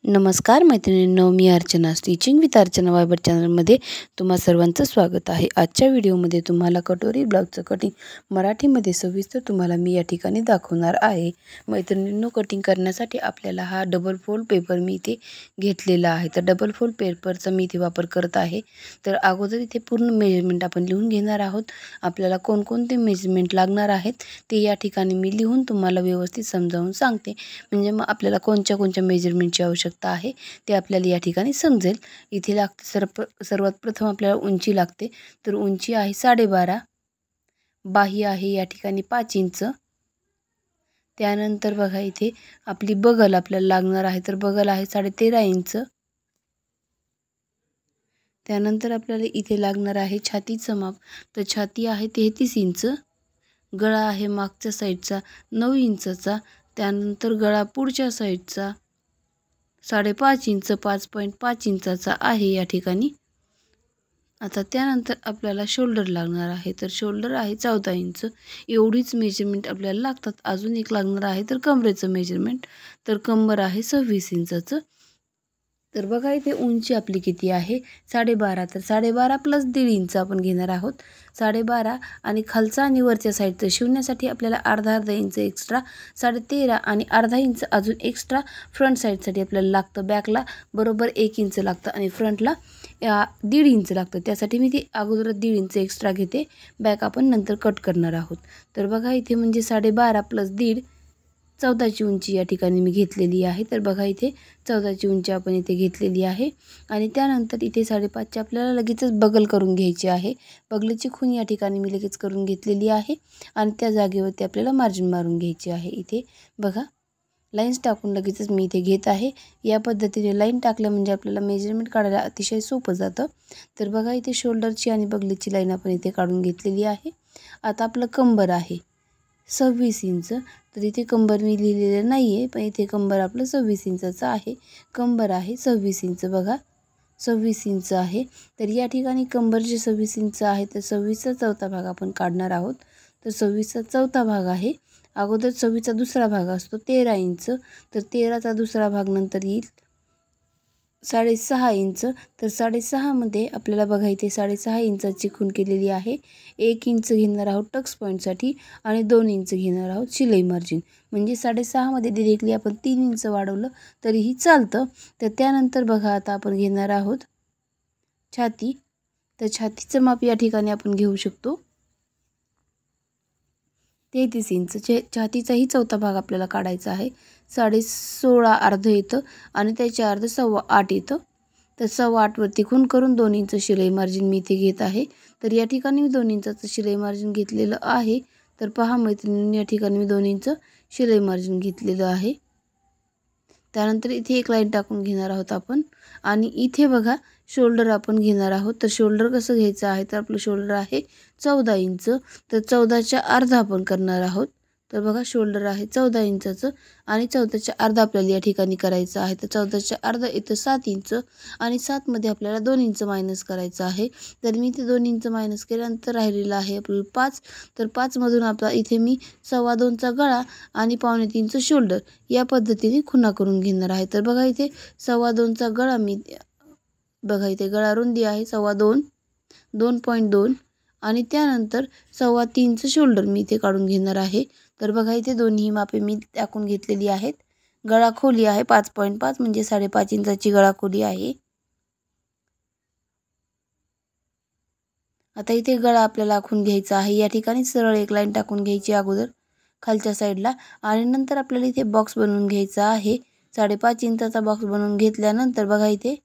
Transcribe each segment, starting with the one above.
नमस्कार मैत्रिणींनो, मी Archana stitching with Archana Viber चॅनलमध्ये तुम्हा सर्वांचं स्वागत आहे। आजच्या व्हिडिओमध्ये तुम्हाला कटोरी ब्लाउजचं कटिंग मराठीमध्ये सविस्तर तुम्हाला मी या ठिकाणी दाखवणार आहे। मैत्रिणींनो, कटिंग करण्यासाठी आपल्याला हा डबल फोल्ड पेपर मी इथे घेतलेला आहे। तर डबल फोल्ड पेपरचा मी इथे वापर करत आहे। तर अगोदर इथे पूर्ण मेजरमेंट आपण लिहून घेणार आहोत। आपल्याला कोणकोणते मेजरमेंट लागणार आहेत ते या ठिकाणी मी लिहून तुम्हाला व्यवस्थित समजावून सांगते, म्हणजे मग आपल्याला कोणत्या मेजरमेंटची आवश्यकता आहे ते आपल्याला या ठिकाणी समजेल। इथे लागते सर्वात प्रथम आपल्याला उंची लागते। तर उंची आहे 12.5, बाही आहे या ठिकाणी 5 इंच। त्यानंतर बघा इथे आपली बगल आपल्याला लागणार आहे, तर बगल आहे 13.5 इंच। त्यानंतर आपल्याला इथे लागणार आहे छातीचं माप, तर छाती आहे 33 इंच। गळा आहे मागच्या साईडचा 9 इंचचा। त्यानंतर गळा पुढच्या साईडचा 5.5 इंच 5.5 इंचाचा आहे या ठिकाणी। आता त्यानंतर आपल्याला शोल्डर लागणार आहे, तर शोल्डर आहे 14 इंच। एवढीच मेजरमेंट आपल्याला लागतात। अजून एक लागणार आहे तर कमरेचं मेजरमेंट, तर कंबर आहे 26 इंचाचं। तर बघा इथे उंची आपली किती आहे 12.5, तर 12.5 प्लस 1.5 इंच आपण घेणार आहोत। 12.5 आणि खालचा आणि वरच्या साईडचं शिवण्यासाठी आपल्याला अर्धा इंच एक्स्ट्रा 13.5 आणि अर्धा इंच अजून एक्स्ट्रा फ्रंट साईडसाठी आपल्याला लागतं। बॅकला बरोबर 1 इंच लागतं आणि फ्रंटला 1.5 इंच लागतं। त्यासाठी मी ते अगोदर 1.5 इंच एक्स्ट्रा घेते, बॅक आपण नंतर कट करणार आहोत। तर बघा इथे म्हणजे 12.5 प्लस 1.5 14ची उंची या ठिकाणी मी घेतलेली आहे। तर बघा इथे 14ची उंची आपण इथे घेतलेली आहे। आणि त्यानंतर इथे 5.5ची आपल्याला लगेचच बगल करून घ्यायची आहे। बगलीची खूण या ठिकाणी मी लगेच करून घेतलेली आहे आणि त्या जागेवरती आपल्याला मार्जिन मारून घ्यायची आहे। इथे बघा लाईन्स टाकून लगेचच मी इथे घेत आहे। या पद्धतीने लाईन टाकल्या म्हणजे आपल्याला मेजरमेंट काढायला अतिशय सोपं जातं। तर बघा इथे शोल्डरची आणि बगलीची लाईन आपण इथे काढून घेतलेली आहे। आता आपलं कंबर आहे 26 इंच, तर इथे कंबर मी लिहिलेलं नाही आहे, पण इथे कंबर आपलं 26 इंचाचं आहे। कंबर आहे 26 इंच, बघा 26 इंच आहे। तर या ठिकाणी कंबर जे 26 इंच आहे, तर 26चा चौथा भाग आपण काढणार आहोत। तर 26चा चौथा भाग आहे, अगोदर 26चा दुसरा भाग असतो 13 इंच, तर 13चा दुसरा भाग नंतर येईल 6.5 इंच। तर 6.5 मध्ये आपल्याला बघा इथे 6.5 इंचाची खूण केलेली आहे। 1 इंच घेणार आहोत टक्स पॉईंटसाठी आणि 2 इंच घेणार आहोत शिलाई मार्जिन, म्हणजे 6.5 मध्ये डिरेक्टली आपण 3 इंच वाढवलं तरीही चालतं। तर त्यानंतर बघा आता आपण घेणार आहोत छाती, तर छातीचं माप या ठिकाणी आपण घेऊ शकतो 33 इंच। छातीचाही चौथा भाग आपल्याला काढायचा आहे। 16.5 अर्ध येतं आणि त्याच्या अर्ध 8.25 येतं। तर 8.25 वरती खूण करून 2 इंच शिलाई मार्जिन मी इथे घेत आहे। तर या ठिकाणी मी 2 इंचाचं शिलाई मार्जिन घेतलेलं आहे। तर पहा मैत्रिणींनी, या ठिकाणी मी 2 इंच शिलाई मार्जिन घेतलेलं आहे। त्यानंतर इथे एक लाईन टाकून घेणार आहोत आपण आणि इथे बघा शोल्डर आपण घेणार आहोत। तर शोल्डर कसं घ्यायचं आहे, तर आपलं शोल्डर आहे 14 इंच, तर 14च्या अर्धा आपण करणार आहोत। तर बघा शोल्डर आहे 14 इंचाचं आणि 14च्या अर्धा आपल्याला या ठिकाणी करायचं आहे। तर 14च्या अर्धा इथं 7 इंच आणि 7 मध्ये आपल्याला 2 इंच मायनस करायचं आहे। तर मी इथे 2 इंच मायनस केल्यानंतर राहिलेलं आहे आपलं 5, तर 5 मधून आपला इथे मी 2.25चा गळा आणि 2.25 शोल्डर या पद्धतीने खुणा करून घेणार आहे। तर बघा इथे 2.25चा गळा मी बघा इथे गळा रुंदी आहे 2.25 2.2 आणि त्यानंतर 3.25चं शोल्डर मी इथे काढून घेणार आहे। तर बघा इथे दोन्ही मापे मी टाकून घेतलेली आहेत। गळा खोली आहे 5.5 म्हणजे 5.5 इंचाची गळा खोली आहे। आता इथे गळा आपल्याला आखून घ्यायचा आहे। या ठिकाणी सरळ एक लाईन टाकून घ्यायची अगोदर खालच्या साईडला आणि नंतर आपल्याला इथे बॉक्स बनवून घ्यायचा आहे। 5.5 इंचाचा बॉक्स बनवून घेतल्यानंतर बघा इथे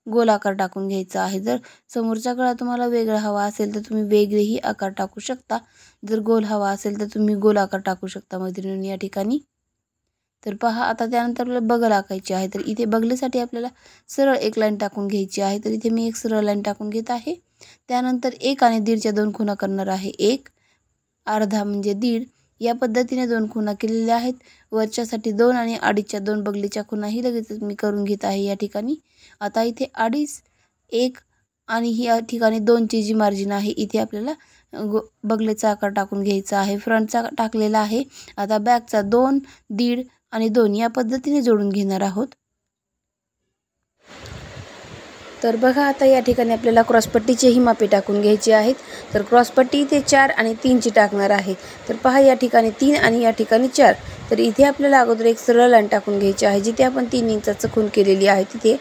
गोल आकार टाकून घ्यायचा आहे। जर समोरचा गळा तुम्हाला वेगळा हवा असेल तर तुम्ही वेगळेही आकार टाकू शकता। जर गोल हवा असेल तर तुम्ही गोल आकार टाकू शकता मैत्रिणींनी या ठिकाणी। तर पहा आता त्यानंतर आपल्याला बगल आखायची आहे। तर इथे बगलेसाठी आपल्याला सरळ एक लाईन टाकून घ्यायची आहे। तर इथे मी एक सरळ लाईन टाकून घेत आहे। त्यानंतर 1 आणि 1.5च्या 2 खुणा करणार आहे। 1 अर्धा म्हणजे 1.5 या पद्धतीने 2 खुणा केलेल्या आहेत। वरच्यासाठी 2 आणि 2.5च्या 2 बगलीच्या खुणाही लगेचच मी करून घेत आहे या ठिकाणी। आता इथे 2.5 1 आणि ही या ठिकाणी 2ची जी मार्जिन आहे इथे आपल्याला बगलेचा आकार टाकून घ्यायचा आहे। फ्रंटचा टाकलेला आहे। आता बॅकचा 2 1.5 आणि 2 या पद्धतीने जोडून घेणार आहोत। तर बघा आता या ठिकाणी आपल्याला क्रॉसपट्टीचेही मापे टाकून घ्यायची आहेत। तर क्रॉसपट्टी इथे 4 आणि 3 ची टाकणार आहे। तर पहा या ठिकाणी 3 आणि या ठिकाणी 4। तर इथे आपल्याला अगोदर एक सरळ लाईन टाकून घ्यायची आहे जिथे आपण 3 इंचाचं खूण केलेली आहे तिथे,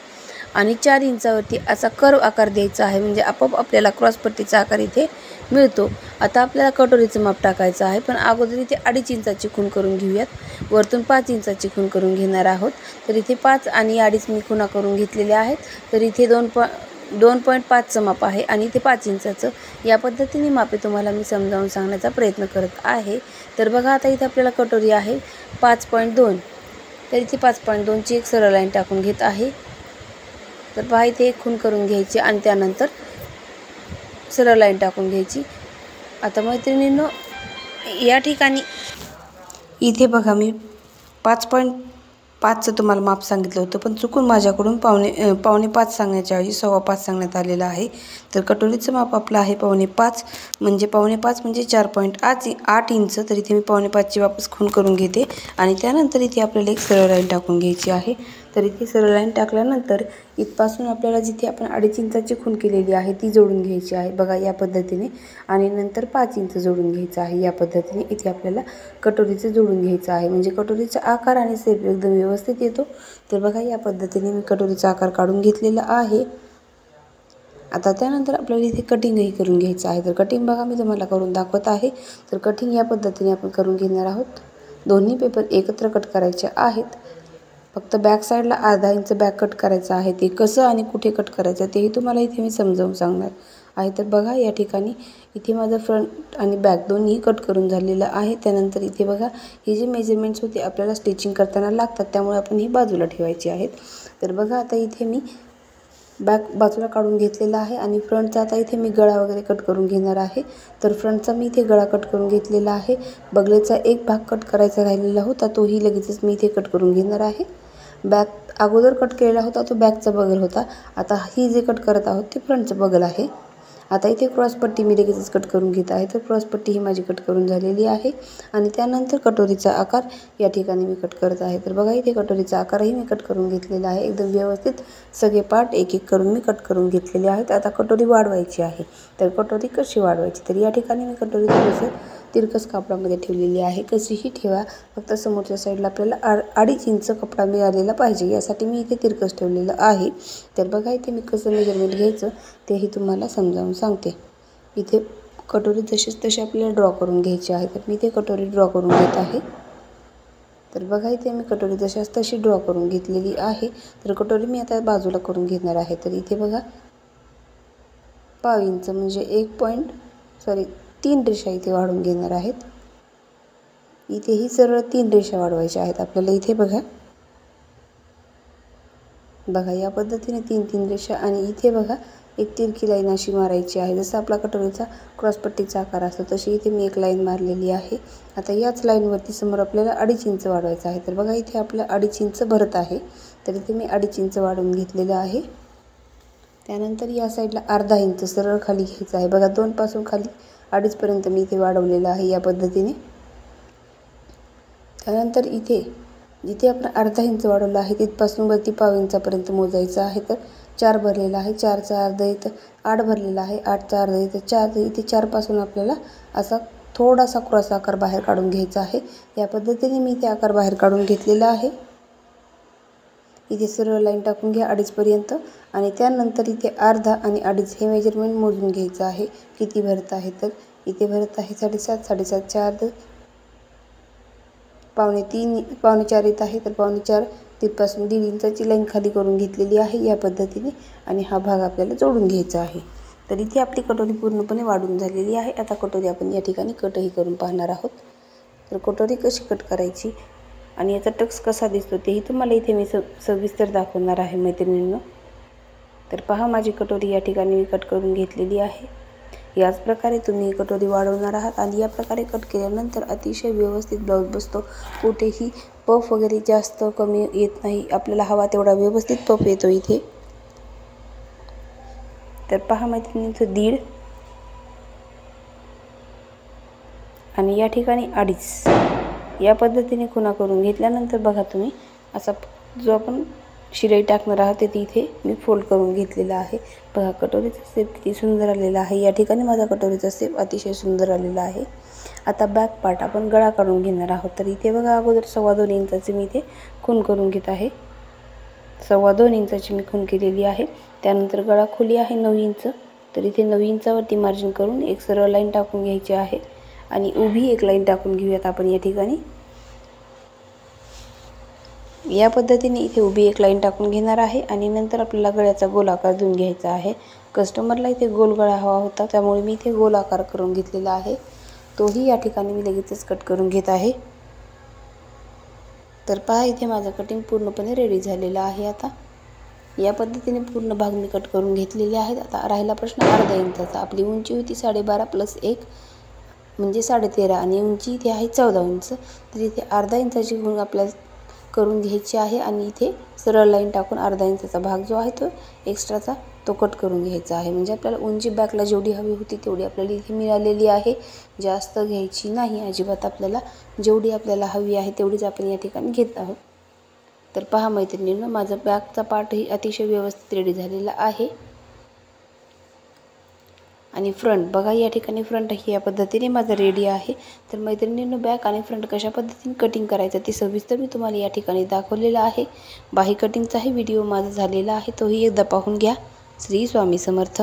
आणि 4 इंचावरती असा कर्व आकार द्यायचा आहे, म्हणजे आपोआप आपल्याला क्रॉसपट्टीचा आकार इथे मिळतो। आता आपल्याला कटोरीचं माप टाकायचं आहे, पण अगोदर इथे 2.5 इंचाची खूण करून घेऊयात। वरतून 5 इंचाची खूण करून घेणार आहोत। तर इथे 5 आणि 2.5 मी खुणा करून घेतलेल्या आहेत। तर इथे 2.5चं माप आहे आणि इथे 5 इंचाचं। या पद्धतीने मापे तुम्हाला मी समजावून सांगण्याचा प्रयत्न करत आहे। तर बघा आता इथे आपल्याला कटोरी आहे 5.2। तर इथे 5.2 ची एक सरळ लाईन टाकून घेत आहे। तर पहा इथे एक खूण करून घ्यायची आणि त्यानंतर सरळ लाईन टाकून घ्यायची। आता मैत्रिणींनो या ठिकाणी इथे बघा मी 5.5चं तुम्हाला माप सांगितलं होतं, पण चुकून माझ्याकडून पावणे 5 सांगण्याच्या ऐवजी 5.25 सांगण्यात आलेलं आहे। तर कटोरीचं माप आपलं आहे 5.25, म्हणजे 5.25 म्हणजे 4.8 इंच। तर इथे मी 5.25ची वापस खूण करून घेते आणि त्यानंतर इथे आपल्याला एक सरळ लाईन टाकून घ्यायची आहे। तर इथे सरळ लाईन टाकल्यानंतर इथपासून आपल्याला जिथे आपण 2.5 इंचाची खूण केलेली आहे ती जोडून घ्यायची आहे बघा या पद्धतीने, आणि नंतर 5 इंच जोडून घ्यायचं आहे। या पद्धतीने इथे आपल्याला कटोरीचं जोडून घ्यायचं आहे, म्हणजे कटोरीचा आकार आणि शेप एकदम व्यवस्थित येतो। तर बघा या पद्धतीने मी कटोरीचा आकार काढून घेतलेला आहे। आता त्यानंतर आपल्याला इथे कटिंगही करून घ्यायचं आहे। तर कटिंग बघा मी तुम्हाला करून दाखवत आहे। तर कटिंग या पद्धतीने आपण करून घेणार आहोत। दोन्ही पेपर एकत्र कट करायचे आहेत। फक्त बॅक साईडला अर्धा इंच बॅक कट करायचं आहे। ते कसं आणि कुठे कट करायचं तेही तुम्हाला इथे मी समजावून सांगणार आहे। तर बघा या ठिकाणी इथे माझं फ्रंट आणि बॅक दोन्ही कट करून झालेलं आहे। त्यानंतर इथे बघा हे जे मेजरमेंट्स होते आपल्याला स्टिचिंग करताना लागतात, त्यामुळे आपण ही बाजूला ठेवायची आहेत। तर बघा आता इथे मी बॅक बाजूला काढून घेतलेला आहे आणि फ्रंटचा आता इथे मी गळा वगैरे कट करून घेणार आहे। तर फ्रंटचा मी इथे गळा कट करून घेतलेला आहे। बगलेचा एक भाग कट करायचा राहिलेला होता, तोही लगेचच मी इथे कट करून घेणार आहे। बॅक अगोदर कट केलेला होता तो बॅकचा बगल होता, आता ही जे कट करत आहोत ते फ्रंटचं बगल आहे। आता इथे क्रॉसपट्टी मी लगेचच कट करून घेत आहे। तर क्रॉसपट्टी ही माझी कट करून झालेली आहे आणि त्यानंतर कटोरीचा आकार या ठिकाणी मी कट करत आहे। तर बघा इथे कटोरीचा आकारही मी कट करून घेतलेला आहे। एकदम व्यवस्थित सगळे पार्ट एक एक करून मी कट करून घेतलेले आहेत। आता कटोरी वाढवायची आहे। तर कटोरी कशी वाढवायची, तर या ठिकाणी मी कटोरी थोडंसं तिरकस कापडामध्ये ठेवलेली आहे। कशीही ठेवा, फक्त समोरच्या साईडला आपल्याला 2.5 इंच कपडा मिळालेला पाहिजे, यासाठी मी इथे तिरकस ठेवलेलं आहे। तर बघा इथे मी कसं मेजरमेंट घ्यायचं तेही तुम्हाला समजावून सांगते। इथे कटोरी जशीच तशी आपल्याला ड्रॉ करून घ्यायची आहे। तर मी इथे कटोरी ड्रॉ करून घेत आहे। तर बघा इथे मी कटोरी जशाच तशी ड्रॉ करून घेतलेली आहे। तर कटोरी मी आता बाजूला करून घेणार आहे। तर इथे बघा 1.5 इंच म्हणजे 3 रेषा इथे वाढवून घेणार आहेत। इथेही सरळ 3 रेषा वाढवायच्या आहेत आपल्याला। इथे बघा या पद्धतीने 3 रेषा, आणि इथे बघा एक तिरकी लाईन अशी मारायची आहे। जसं आपला कटोरीचा क्रॉसपट्टीचा आकार असतो तशी इथे मी एक लाईन मारलेली आहे। आता याच लाईनवरती समोर आपल्याला 2.5 इंच वाढवायचं आहे। तर बघा इथे आपलं 2.5 इंच भरत आहे, तर इथे मी 2.5 इंच वाढवून घेतलेलं आहे। त्यानंतर या साईडला अर्धा इंच सरळ खाली घ्यायचं आहे। बघा 2 पासून खाली 2.5 पर्यंत मी इथे वाढवलेलं आहे या पद्धतीने। त्यानंतर इथे जिथे आपण अर्धा इंच वाढवलं आहे तिथपासून वरती 1.5 इंचापर्यंत मोजायचं आहे। तर 4 भरलेला आहे, 4चा अर्धा इथं 8 भरलेला आहे, 8चा अर्धा इथं 4, इथे 4 पासून आपल्याला असा थोडासा क्रॉस आकार बाहेर काढून घ्यायचा आहे। या पद्धतीने मी इथे आकार बाहेर काढून घेतलेला आहे। इथे सरळ लाईन टाकून घ्या 2.5 पर्यंत, आणि त्यानंतर इथे अर्धा आणि 2.5 हे मेजरमेंट मोजून घ्यायचं आहे किती भरत आहे। तर इथे भरत आहे 7.5, 7.5च्या अर्ध 3.4 येत आहे। तर 4.5 तिथपासून 1.5 इंचाची लाईन खाली करून घेतलेली आहे या पद्धतीने, आणि हा भाग आपल्याला जोडून घ्यायचा आहे। तर इथे आपली कटोरी पूर्णपणे वाढून झालेली आहे। आता कटोरी आपण या ठिकाणी कटही करून पाहणार आहोत। तर कटोरी कशी कट करायची आणि याचा टक्स कसा दिसतो तेही तुम्हाला इथे मी सविस्तर दाखवणार आहे मैत्रिणींनो। तर पहा माझी कटोरी या ठिकाणी मी कट करून घेतलेली आहे। याच प्रकारे तुम्ही कटोरी वाढवणार आहात, आणि या प्रकारे कट केल्यानंतर अतिशय व्यवस्थित ब्लाऊज बसतो। कुठेही पफ वगैरे जास्त कमी येत नाही, आपल्याला हवा तेवढा व्यवस्थित पफ येतो इथे। तर पहा मैत्रिणींनो 1.5 आणि या ठिकाणी 2.5 या पद्धतीने खुणा करून घेतल्यानंतर बघा तुम्ही असा जो आपण शिलाई टाकणार आहोत ते इथे मी फोल्ड करून घेतलेला आहे। बघा कटोरीचा शेप किती सुंदर आलेला आहे। या ठिकाणी माझा कटोरीचा शेप अतिशय सुंदर आलेला आहे। आता बॅक पार्ट आपण गळा काढून घेणार आहोत। तर इथे बघा अगोदर 2.25 इंचाची मी इथे खूण करून घेत आहे। 2.25 इंचाची मी खूण केलेली आहे। त्यानंतर गळा खोली आहे 9 इंच। तर इथे 9 इंचावरती मार्जिन करून एक सरळ लाईन टाकून घ्यायची आहे आणि उभी एक लाईन टाकून घेऊयात आपण या ठिकाणी। या पद्धतीने इथे उभी एक लाईन टाकून घेणार आहे आणि नंतर आपल्याला गळ्याचा गोल आकार देऊन घ्यायचा आहे। कस्टमरला इथे गोल गळा हवा होता त्यामुळे मी इथे गोल आकार करून घेतलेला आहे। तोही या ठिकाणी मी लगेचच कट करून घेत आहे। तर पहा इथे माझं कटिंग पूर्णपणे रेडी झालेलं आहे। आता या पद्धतीने पूर्ण भाग मी कट करून घेतलेले आहेत। आता राहिला प्रश्न अर्धा इंचाचा। आपली उंची होती 12.5 + 1 म्हणजे 13.5 आणि उंची इथे आहे 14 इंच। तर इथे अर्धा इंचाची खूण आपल्याला करून घ्यायची आहे आणि इथे सरळ लाईन टाकून अर्धा इंचाचा भाग जो आहे तो एक्स्ट्राचा तो कट करून घ्यायचा आहे। म्हणजे आपल्याला उंची बॅकला जेवढी हवी होती तेवढी आपल्याला इथे मिळालेली आहे। जास्त घ्यायची नाही अजिबात, आपल्याला जेवढी आपल्याला हवी आहे तेवढीच आपण या ठिकाणी घेत आहोत। तर पहा मैत्रिणींनो, माझा बॅकचा पार्टही अतिशय व्यवस्थित रेडी झालेला आहे। आणि फ्रंट बघा या ठिकाणी फ्रंटही या पद्धतीने माझा रेडी आहे। तर मैत्रिणींनो, बॅक आणि फ्रंट कशा पद्धतीने कटिंग करायचं ते सविस्तर मी तुम्हाला या ठिकाणी दाखवलेलं आहे। बाही कटिंगचाही व्हिडिओ माझा झालेला आहे, तोही एकदा पाहून घ्या। श्री स्वामी समर्थ।